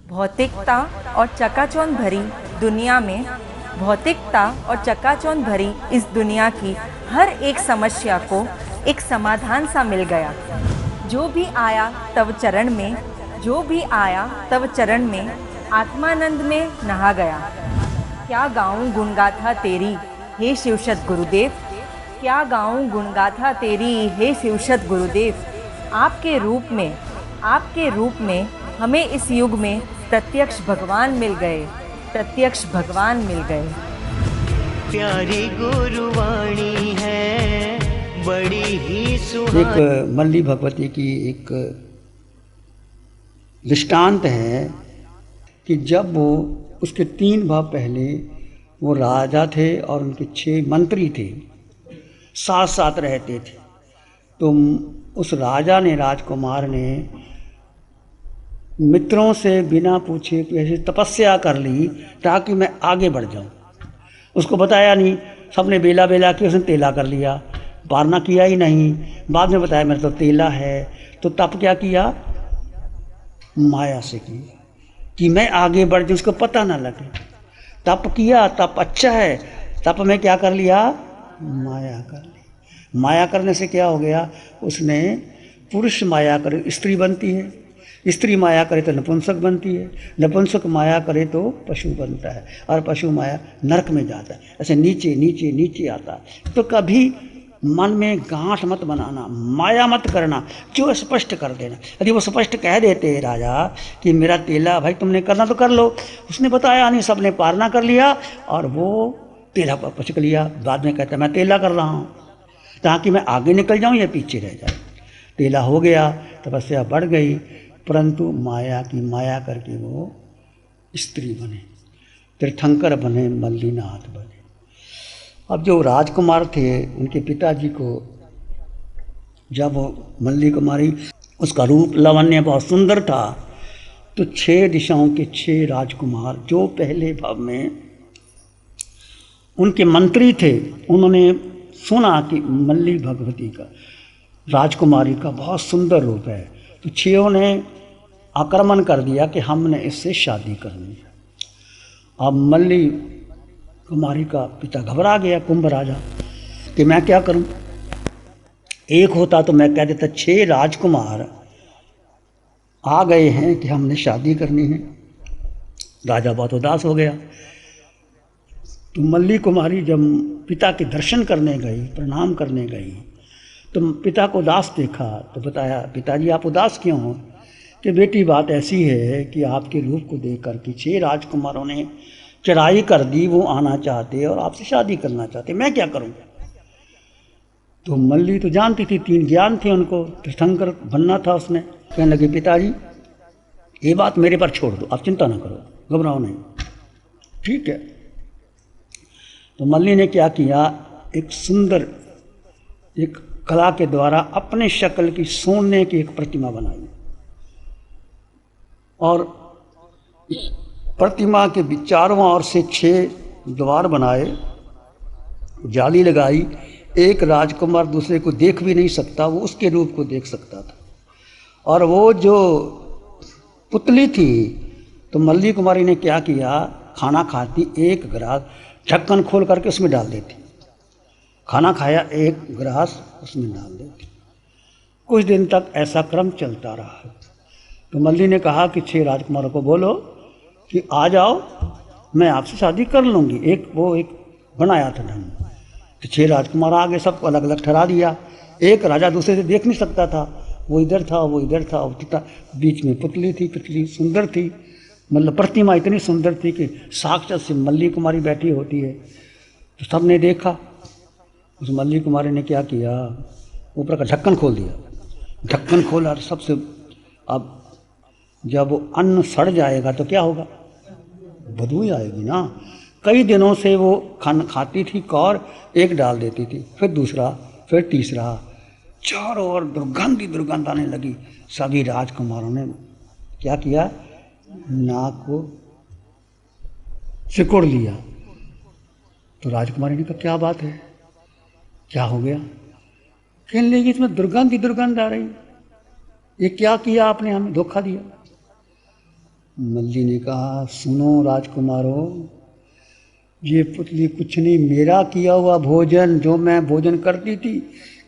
भौतिकता और चकाचौंध भरी दुनिया में भौतिकता और चकाचौंध भरी इस दुनिया की हर एक समस्या को एक समाधान सा मिल गया। जो भी आया तव चरण में, जो भी आया तव चरण में आत्मानंद में नहा गया। क्या गाऊं गुणगाथा तेरी हे शिवशत गुरुदेव, क्या गाऊं गुणगाथा तेरी हे शिवशत गुरुदेव। आपके रूप में हमें इस युग में प्रत्यक्ष भगवान मिल गए, प्रत्यक्ष भगवान मिल गए। प्यारी गुरुवाणी है बड़ी ही सुहानी। एक मल्ली भगवती की एक दृष्टांत है कि जब वो उसके 3 भाव पहले वो राजा थे और उनके 6 मंत्री थे, साथ साथ रहते थे। तो उस राजा ने, राजकुमार ने मित्रों से बिना पूछे ऐसी तपस्या कर ली ताकि मैं आगे बढ़ जाऊं। उसको बताया नहीं, सबने बेला बेला कि उसने तेला कर लिया, पारना किया ही नहीं। बाद में बताया मेरा तो तेला है। तो तप क्या किया? माया से किया कि मैं आगे बढ़ जाऊं, उसको पता ना लगे। तप किया, तप अच्छा है। तप में क्या कर लिया? माया कर ली। माया करने से क्या हो गया? उसने पुरुष माया करे स्त्री बनती है, स्त्री माया करे तो नपुंसक बनती है, नपुंसक माया करे तो पशु बनता है, और पशु माया नरक में जाता है। ऐसे नीचे नीचे नीचे आता है। तो कभी मन में गांठ मत बनाना, माया मत करना, जो स्पष्ट कर देना। यदि वो स्पष्ट कह देते राजा कि मेरा तेला भाई तुमने करना तो कर लो, उसने बताया नहीं, सबने पारना कर लिया और वो तेला पर पचक लिया। बाद में कहता मैं तेला कर रहा हूँ ताकि मैं आगे निकल जाऊँ या पीछे रह जाऊँ। तेला हो गया, तपस्या बढ़ गई, परंतु माया की माया करके वो स्त्री बने, तीर्थंकर बने, मल्लीनाथ बने। अब जो राजकुमार थे उनके पिताजी को जब मल्ली कुमारी, उसका रूप लावण्य बहुत सुंदर था, तो 6 दिशाओं के 6 राजकुमार जो पहले भाव में उनके मंत्री थे, उन्होंने सुना कि मल्ली भगवती का, राजकुमारी का बहुत सुंदर रूप है। तो 6 ने आक्रमण कर दिया कि हमने इससे शादी करनी है। अब मल्ली कुमारी का पिता घबरा गया, कुंभ राजा, कि मैं क्या करूं। एक होता तो मैं कह देता 6 राजकुमार आ गए हैं कि हमने शादी करनी है। राजा बहुत उदास हो गया। तो मल्ली कुमारी जब पिता के दर्शन करने गई, प्रणाम करने गई, तो पिता को उदास देखा तो बताया पिताजी आप उदास क्यों हो? कि बेटी बात ऐसी है कि आपके रूप को देख कर के 6 राजकुमारों ने चढ़ाई कर दी, वो आना चाहते और आपसे शादी करना चाहते, मैं क्या करूं? तो मल्ली तो जानती थी, 3 ज्ञान थे उनको, तीर्थंकर बनना था उसने। कहने लगे पिताजी ये बात मेरे पर छोड़ दो, आप चिंता ना करो, घबराओ नहीं, ठीक है। तो मल्ली ने क्या किया, एक सुंदर एक कला के द्वारा अपने शक्ल की सोने की एक प्रतिमा बनाई, और प्रतिमा के चारों ओर से 6 द्वार बनाए, जाली लगाई। एक राजकुमार दूसरे को देख भी नहीं सकता, वो उसके रूप को देख सकता था। और वो जो पुतली थी, तो मल्ली कुमारी ने क्या किया, खाना खाती एक गिलास ढक्कन खोल करके उसमें डाल देती, खाना खाया एक गिलास उसमें डाल देती। कुछ दिन तक ऐसा क्रम चलता रहा। तो मल्ली ने कहा कि 6 राजकुमारों को बोलो कि आ जाओ, मैं आपसे शादी कर लूँगी। एक बनाया था ढंग। तो 6 राजकुमार आ गए, सबको अलग अलग ठहरा दिया। एक राजा दूसरे से देख नहीं सकता था, वो इधर था, वो इधर था, वो बीच में पुतली थी, पुतली सुंदर थी, मतलब प्रतिमा इतनी सुंदर थी कि साक्षात से मल्ली कुमारी बैठी होती है। तो सबने देखा। उस मल्ली कुमारी ने क्या किया, ऊपर का ढक्कन खोल दिया, ढक्कन खोला सबसे। अब जब वो अन्न सड़ जाएगा तो क्या होगा, बदबू ही आएगी ना। कई दिनों से वो खाना खाती थी, कौर एक डाल देती थी, फिर दूसरा, फिर तीसरा, चारों ओर दुर्गंध ही दुर्गंध आने लगी। सभी राजकुमारों ने क्या किया, नाक को सिकोड़ लिया। तो राजकुमारी ने कहा क्या बात है, क्या हो गया? कहने लगी इसमें दुर्गंध ही दुर्गंध आ रही, ये क्या किया आपने, हमें धोखा दिया। मल्ली ने कहा, सुनो राजकुमारों, ये पुतली कुछ नहीं, मेरा किया हुआ भोजन जो मैं भोजन करती थी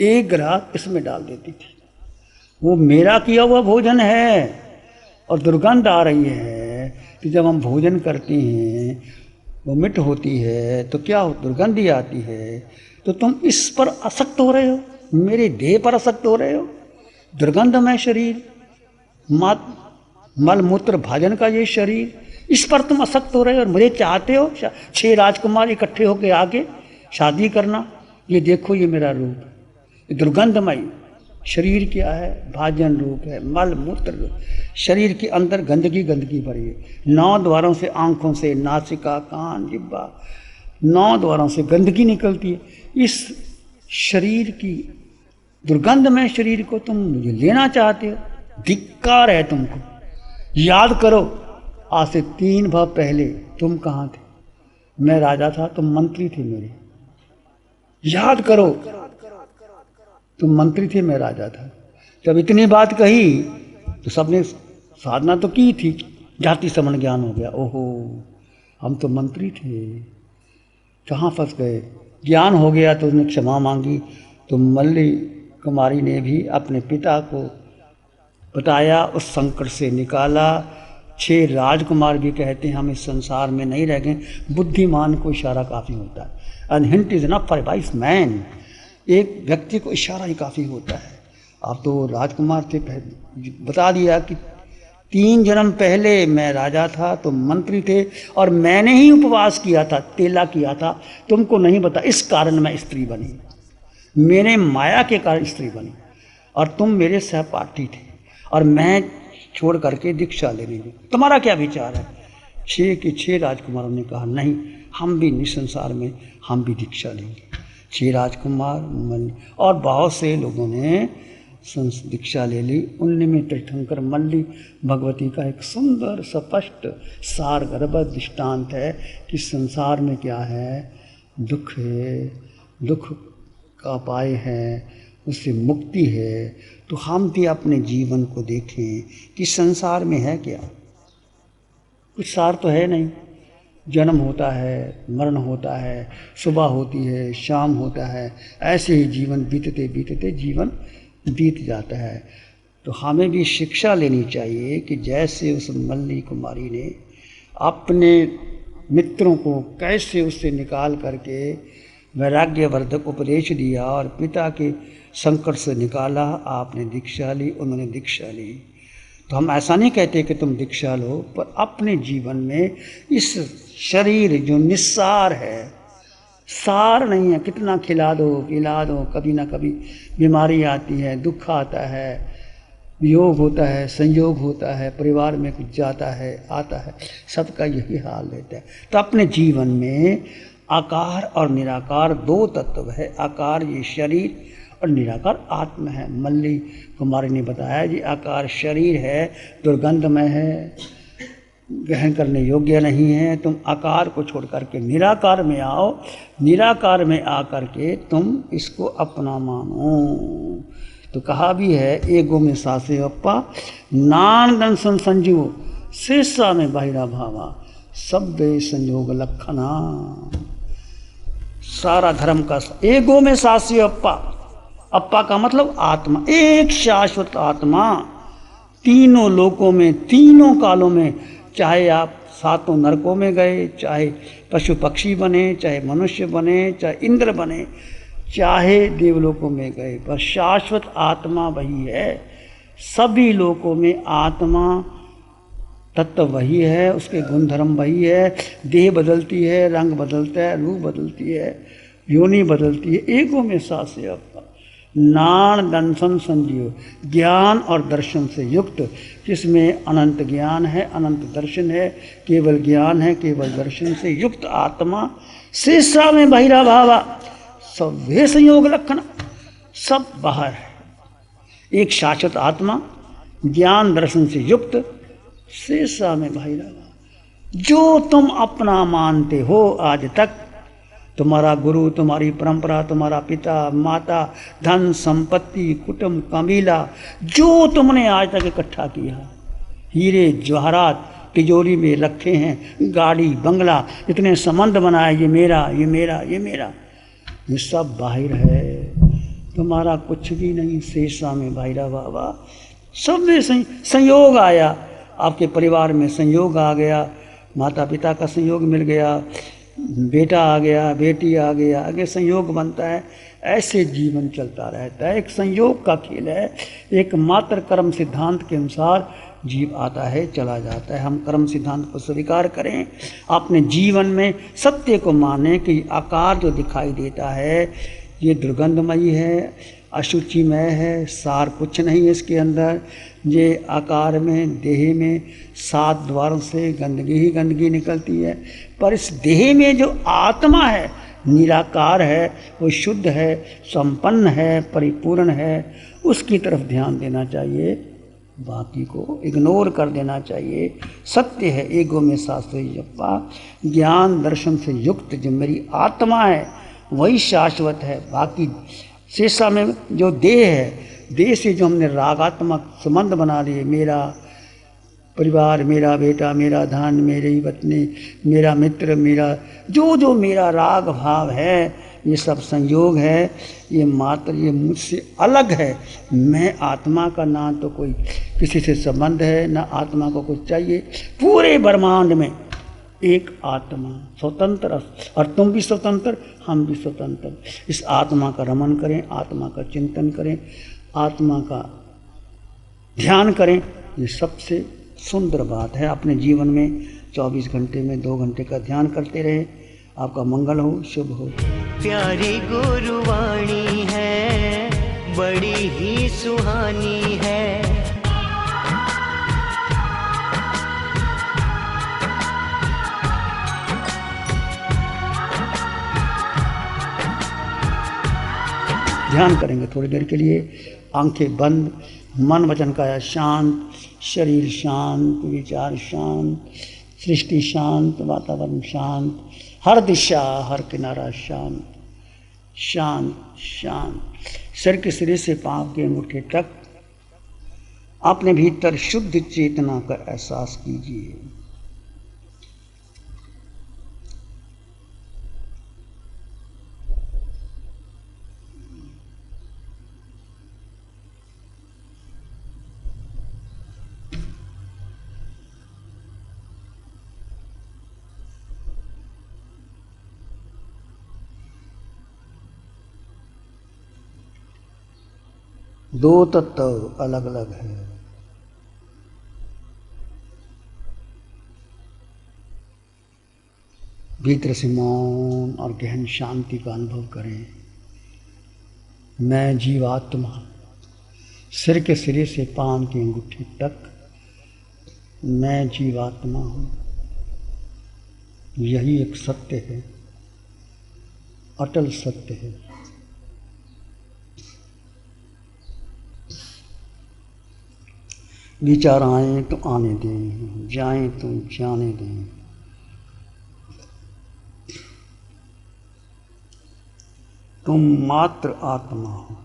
एक ग्रास इसमें डाल देती थी, वो मेरा किया हुआ भोजन है। और दुर्गंध आ रही है कि जब हम भोजन करते हैं वोमिट होती है तो क्या दुर्गंध ही आती है। तो तुम इस पर आसक्त हो रहे हो, मेरे देह पर आसक्त हो रहे हो। दुर्गंधमय शरीर, मल मूत्र भाजन का ये शरीर, इस पर तुम आसक्त हो रहे हो और मुझे चाहते हो 6 राजकुमार इकट्ठे होके आके शादी करना। ये देखो, ये मेरा रूप, ये दुर्गंधमय शरीर क्या है, भाजन रूप है, मल मूत्र रूप। शरीर के अंदर गंदगी गंदगी भरी है। 9 द्वारों से, आंखों से, नासिका, कान, जिह्वा, 9 द्वारों से गंदगी निकलती है। इस शरीर की दुर्गंधमय शरीर को तुम मुझे लेना चाहते हो, धिक्कार है तुमको। याद करो, आज से 3 भाव पहले तुम कहाँ थे? मैं राजा था, तुम मंत्री थे मेरे। याद करो, तुम मंत्री थे, मैं राजा था। जब इतनी बात कही तो सबने साधना तो की थी, जाति समन ज्ञान हो गया। ओहो, हम तो मंत्री थे, कहाँ फंस गए। ज्ञान हो गया तो उसने क्षमा मांगी। तो मल्ली कुमारी ने भी अपने पिता को बताया, उस संकट से निकाला। 6 राजकुमार भी कहते हैं हम इस संसार में नहीं रह गए। बुद्धिमान को इशारा काफ़ी होता है। And hint is enough for a wise man. एक व्यक्ति को इशारा ही काफ़ी होता है। आप तो राजकुमार थे, बता दिया कि 3 जन्म पहले मैं राजा था, तुम मंत्री थे, और मैंने ही उपवास किया था, तेला किया था, तुमको नहीं बता। इस कारण मैं स्त्री बनी, मेरे माया के कारण स्त्री बनी, और तुम मेरे सहपाठी थे, और मैं छोड़ करके दीक्षा ले ली। तुम्हारा क्या विचार है? 6 के 6 राजकुमारों ने कहा, नहीं, हम भी निसंसार में हम भी दीक्षा लेंगे। 6 राजकुमार मल्ली और बहुत से लोगों ने दीक्षा ले ली। उनमें तीर्थंकर मल्ली भगवती का एक सुंदर स्पष्ट सारगर्भ दृष्टांत है कि संसार में क्या है, दुख है, दुख का उपाय है, उससे मुक्ति है। तो हम भी अपने जीवन को देखें कि संसार में है क्या। कुछ सार तो है नहीं। जन्म होता है, मरण होता है, सुबह होती है, शाम होता है, ऐसे ही जीवन बीतते बीतते जीवन बीत जाता है। तो हमें भी शिक्षा लेनी चाहिए कि जैसे उस मल्ली कुमारी ने अपने मित्रों को कैसे उससे निकाल करके वैराग्यवर्धक उपदेश दिया और पिता के संकट से निकाला, आपने दीक्षा ली, उन्होंने दीक्षा ली। तो हम ऐसा नहीं कहते कि तुम दीक्षा लो, पर अपने जीवन में इस शरीर जो निस्सार है, सार नहीं है, कितना खिला दो पिला दो, कभी ना कभी बीमारी आती है, दुख आता है, वियोग होता है, संयोग होता है, परिवार में कुछ जाता है आता है, सबका यही हाल रहता है। तो अपने जीवन में आकार और निराकार 2 तत्व है। आकार ये शरीर और निराकार आत्मा है। मल्ली कुमारी ने बताया जी, आकार शरीर है, दुर्गंधमय है, ग्रहण करने योग्य नहीं है। तुम आकार को छोड़ करके निराकार में आओ, निराकार में आकर के तुम इसको अपना मानो। तो कहा भी है, एगो में सासे अप्पा नान दंसन संजीव शेषा में बाहिरा भावा सब संयोग लक्षणा। सारा धर्म का एगो में सासे अप्पा, अप्पा का मतलब आत्मा, एक शाश्वत आत्मा, तीनों लोकों में, तीनों कालों में, चाहे आप 7 नरकों में गए, चाहे पशु पक्षी बने, चाहे मनुष्य बने, चाहे इंद्र बने, चाहे देवलोकों में गए, पर शाश्वत आत्मा वही है। सभी लोकों में आत्मा तत्व वही है, उसके गुणधर्म वही है। देह बदलती है, रंग बदलता है, रूप बदलती है, योनि बदलती है। एगो में सासे अप्पा नान दंसन संजीव, ज्ञान और दर्शन से युक्त, जिसमें अनंत ज्ञान है, अनंत दर्शन है, केवल ज्ञान है, केवल दर्शन से युक्त आत्मा शेषा में बहिरा भावा सब वे संयोग लक्षण, सब बाहर है। एक शाश्वत आत्मा ज्ञान दर्शन से युक्त शेषा में बहिरा भावा। जो तुम अपना मानते हो आज तक, तुम्हारा गुरु, तुम्हारी परंपरा, तुम्हारा पिता माता, धन संपत्ति, कुटुंब कबीला, जो तुमने आज तक इकट्ठा किया, हीरे जवाहरात, तिजोरी में रखे हैं, गाड़ी बंगला, इतने संबंध बनाए, ये मेरा, ये मेरा, ये मेरा, ये सब बाहिर है, तुम्हारा कुछ भी नहीं। शेषा में बाहिरा बाबा, सब में संयोग आया, आपके परिवार में संयोग आ गया, माता पिता का संयोग मिल गया, बेटा आ गया, बेटी आ गया, आगे संयोग बनता है, ऐसे जीवन चलता रहता है। एक संयोग का खेल है, एक मात्र कर्म सिद्धांत के अनुसार जीव आता है, चला जाता है। हम कर्म सिद्धांत को स्वीकार करें, अपने जीवन में सत्य को माने कि आकार जो दिखाई देता है ये दुर्गंधमयी है, अशुचिमय है, सार कुछ नहीं है इसके अंदर। ये आकार में, देह में 7 द्वारों से गंदगी ही गंदगी निकलती है, पर इस देह में जो आत्मा है, निराकार है, वो शुद्ध है, संपन्न है, परिपूर्ण है, उसकी तरफ ध्यान देना चाहिए, बाकी को इग्नोर कर देना चाहिए। सत्य है ईगो में शास्त्री जप्पा, ज्ञान दर्शन से युक्त जो मेरी आत्मा है वही शाश्वत है। बाकी शेषा में जो देह है, देह से जो हमने रागात्मक संबंध बना लिए, मेरा परिवार, मेरा बेटा, मेरा धन, मेरी पत्नी, मेरा मित्र, मेरा जो जो मेरा राग भाव है, ये सब संयोग है, ये मात्र ये मुझसे अलग है। मैं आत्मा का ना तो कोई किसी से संबंध है, ना आत्मा को कुछ चाहिए। पूरे ब्रह्मांड में एक आत्मा स्वतंत्र, और तुम भी स्वतंत्र, हम भी स्वतंत्र। इस आत्मा का रमन करें, आत्मा का चिंतन करें, आत्मा का ध्यान करें, ये सबसे सुंदर बात है। अपने जीवन में 24 घंटे में 2 घंटे का ध्यान करते रहे। आपका मंगल हो, शुभ हो। प्यारी गुरुवाणी है, बड़ी ही सुहानी है। ध्यान करेंगे थोड़ी देर के लिए, आंखें बंद, मन वचन काया शांत, शरीर शांत, विचार शांत, सृष्टि शांत, वातावरण शांत, हर दिशा हर किनारा शांत, शांत शांत। सिर के सिरे से पांव के अंगूठे तक अपने भीतर शुद्ध चेतना का एहसास कीजिए। दो तत्व अलग अलग है, भीतर से मौन और गहन शांति का अनुभव करें। मैं जीवात्मा, सिर के सिरे से पांव के अंगूठे तक मैं जीवात्मा हूँ, यही एक सत्य है, अटल सत्य है। विचार आए तो आने दें, जाएं तो जाने दें। तुम मात्र आत्मा हो।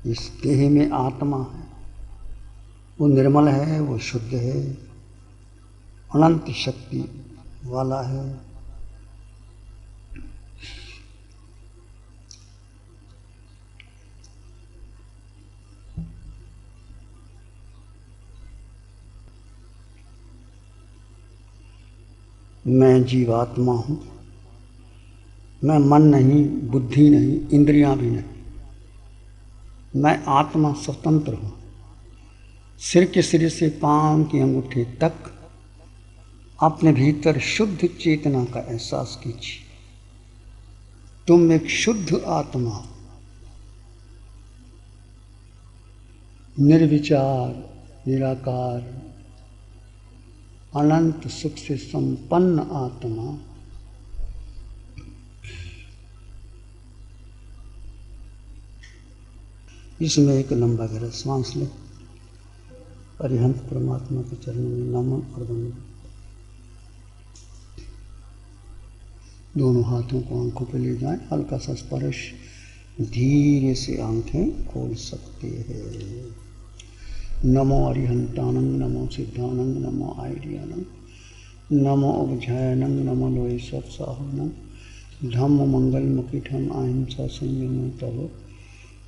इस देह में आत्मा है, वो निर्मल है, वो शुद्ध है, अनंत शक्ति वाला है। मैं जीवात्मा हूँ, मैं मन नहीं, बुद्धि नहीं, इंद्रियां भी नहीं, मैं आत्मा स्वतंत्र हूँ। सिर के सिरे से पांव के अंगूठे तक अपने भीतर शुद्ध चेतना का एहसास कीजिए। तुम एक शुद्ध आत्मा, निर्विचार, निराकार, अनंत सुख से संपन्न आत्मा। इसमें एक लंबा गहरा श्वास लें। अरिहंत परमात्मा के चरणों में नमन और वंदन। दोनों हाथों को आंखों पे ले जाएं, हल्का सा स्पर्श, धीरे से आंखें खोल सकते हैं। नमो अरिहंतानंद, नमो सिद्धानंद, नमो आइडियानंद, नमो उभयनंद, नमो लोय सत्साहनंद, धम्म मंगल मुकिठम अहिंसा संयम तव,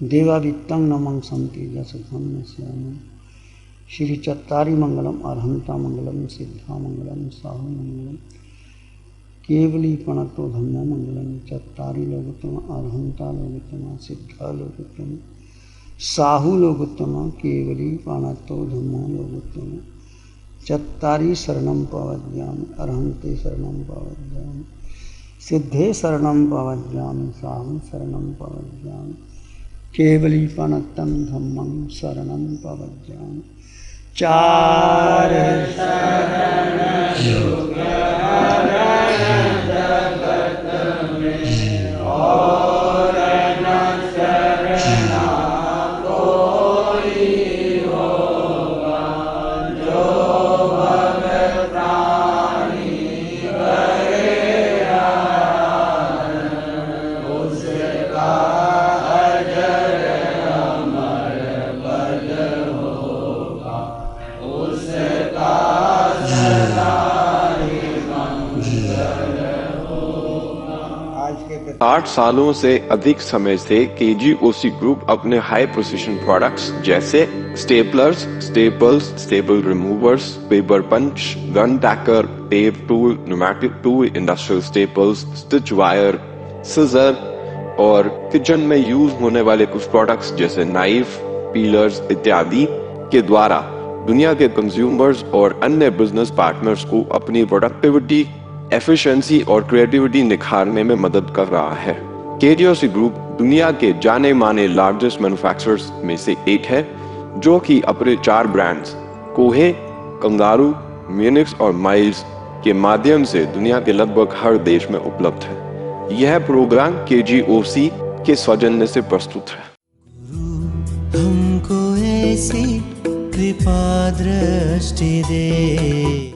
देवादित्यं नमं संतेजस धम्म श्यामं, श्री चत्तारी मंगलम, अरहंता मंगलम, सिद्धा मंगलम, साहु मंगलम, केवली प्रणतो धम्मो मंगलम, चत्तारी लोकोत्तम, अरहंता लोकोत्तम, सिद्धा लोकोत्तम, साहु लोकोत्तम, केवली प्रणतो धम्मो लोकोत्तम, चत्तारी शरणं पवज्यामि, अरहंते शरणं पवज्यामि, सिद्धे शरणं पवज्यामि, साहु शरणं पवज्यामि, केवली प्रणतं धम्मं शरणं पवज्यामि। चार शरण जगत में और न शरणा कोई होगा, जो भक्त प्राणी करे उसका अजर अमर पद होगा, उसका सदा ही मंगल होगा। 8 सालों से अधिक समय से KGOC ग्रुप अपने हाई प्रिसिशन प्रोडक्ट्स जैसे staplers, staples, staple removers, paper punch, gun tacker, tape tool, pneumatic tool, industrial staples, stitch wire, scissor और किचन में यूज होने वाले कुछ प्रोडक्ट्स जैसे नाइफ, पीलर्स इत्यादि के द्वारा दुनिया के कंज्यूमर्स और अन्य बिजनेस पार्टनर्स को अपनी प्रोडक्टिविटी, एफिशिएंसी और क्रिएटिविटी निखारने में मदद कर रहा है। KGOC ग्रुप दुनिया के जाने माने लार्जेस्ट मैन्युफैक्चरर्स में से एक है, जो कि अपने 4 ब्रांड्स कोहे, कंगारू, म्यूनिक्स और माइल्स के माध्यम से दुनिया के लगभग हर देश में उपलब्ध है। यह प्रोग्राम KGOC के सौजन्य से प्रस्तुत है। हमको ऐसी कृपा दृष्टि दे।